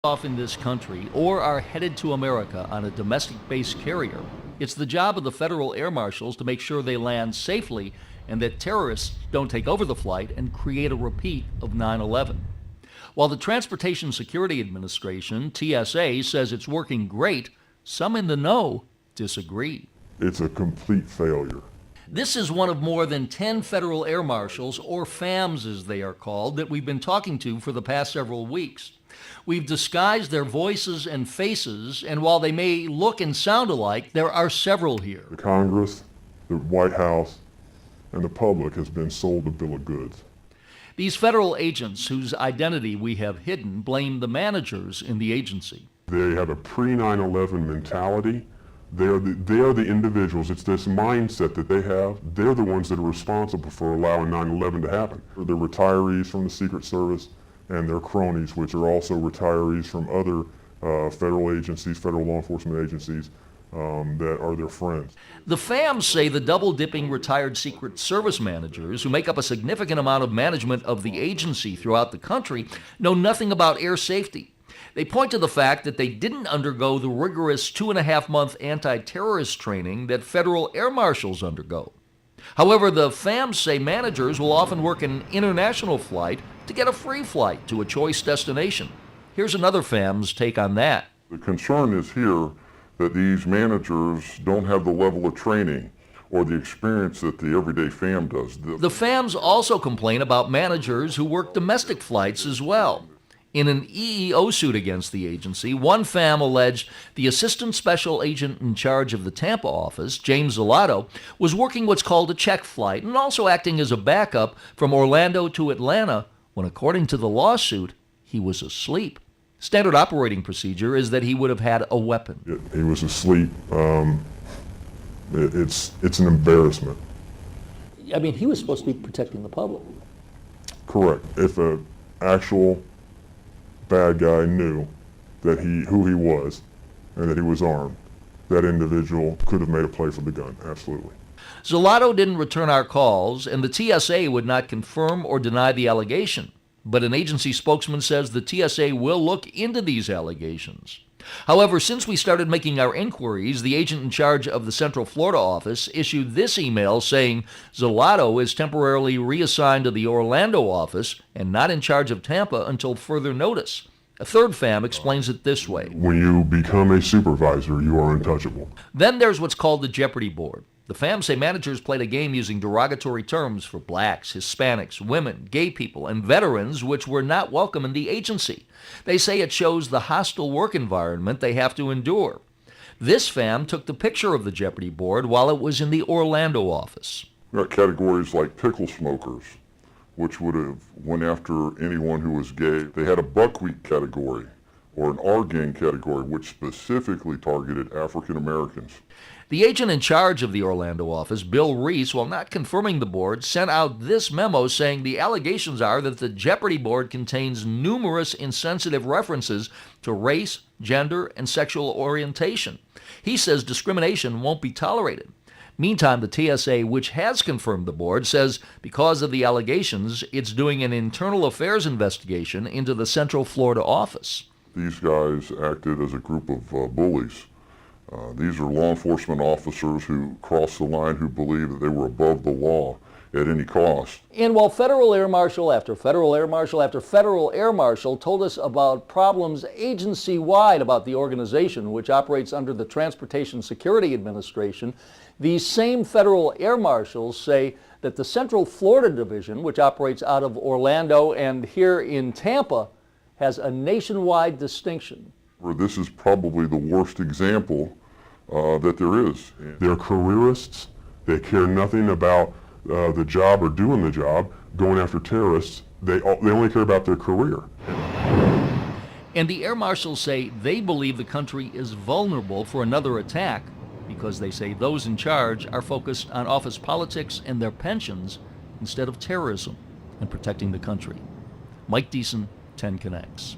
Off in this country or are headed to America on a domestic-based carrier, it's the job of the Federal Air Marshals to make sure they land safely and that terrorists don't take over the flight and create a repeat of 9/11. While the Transportation Security Administration, TSA, says it's working great, some in the know disagree. It's a complete failure. This is one of more than 10 Federal Air Marshals, or FAMs as they are called, that we've been talking to for the past several weeks. We've disguised their voices and faces, and while they may look and sound alike, there are several here. The Congress, the White House, and the public has been sold a bill of goods. These federal agents, whose identity we have hidden, blame the managers in the agency. They have a pre-9/11 mentality. They are the individuals. It's this mindset that they have. They're the ones that are responsible for allowing 9/11 to happen. They're retirees from the Secret Service and their cronies, which are also retirees from other federal agencies, federal law enforcement agencies, that are their friends. The FAMs say the double-dipping retired Secret Service managers, who make up a significant amount of management of the agency throughout the country, know nothing about air safety. They point to the fact that they didn't undergo the rigorous 2.5-month anti-terrorist training that Federal Air Marshals undergo. However, the FAMs say managers will often work an international flight to get a free flight to a choice destination. Here's another FAM's take on that. The concern is here that these managers don't have the level of training or the experience that the everyday FAM does. The FAMs also complain about managers who work domestic flights as well. In an EEO suit against the agency, one FAM alleged the assistant special agent in charge of the Tampa office, James Zelato, was working what's called a check flight and also acting as a backup from Orlando to Atlanta when, according to the lawsuit, he was asleep. Standard operating procedure is that he would have had a weapon. He was asleep. It's an embarrassment. I mean, he was supposed to be protecting the public. Correct. If an actual bad guy knew that who he was and that he was armed, that individual could have made a play for the gun, absolutely. Zelato didn't return our calls, and the TSA would not confirm or deny the allegation. But an agency spokesman says the TSA will look into these allegations. However, since we started making our inquiries, the agent in charge of the Central Florida office issued this email saying Zelato is temporarily reassigned to the Orlando office and not in charge of Tampa until further notice. A third FAM explains it this way. When you become a supervisor, you are untouchable. Then there's what's called the Jeopardy Board. The FAM say managers played a game using derogatory terms for blacks, Hispanics, women, gay people, and veterans, which were not welcome in the agency. They say it shows the hostile work environment they have to endure. This FAM took the picture of the Jeopardy Board while it was in the Orlando office. We got categories like pickle smokers, which would have went after anyone who was gay. They had a buckwheat category or an R-gang category, which specifically targeted African Americans. The agent in charge of the Orlando office, Bill Reese, while not confirming the board, sent out this memo saying the allegations are that the Jeopardy Board contains numerous insensitive references to race, gender, and sexual orientation. He says discrimination won't be tolerated. Meantime, the TSA, which has confirmed the board, says because of the allegations, it's doing an internal affairs investigation into the Central Florida office. These guys acted as a group of bullies. These are law enforcement officers who crossed the line, who believed that they were above the law at any cost. And while Federal Air Marshal after Federal Air Marshal after Federal Air Marshal told us about problems agency-wide about the organization, which operates under the Transportation Security Administration, these same Federal Air Marshals say that the Central Florida Division, which operates out of Orlando and here in Tampa, has a nationwide distinction. This is probably the worst example that there is. They're careerists. They care nothing about the job or doing the job, going after terrorists. They only care about their career. And the Air Marshals say they believe the country is vulnerable for another attack because they say those in charge are focused on office politics and their pensions instead of terrorism and protecting the country. Mike Deason, 10 Connects.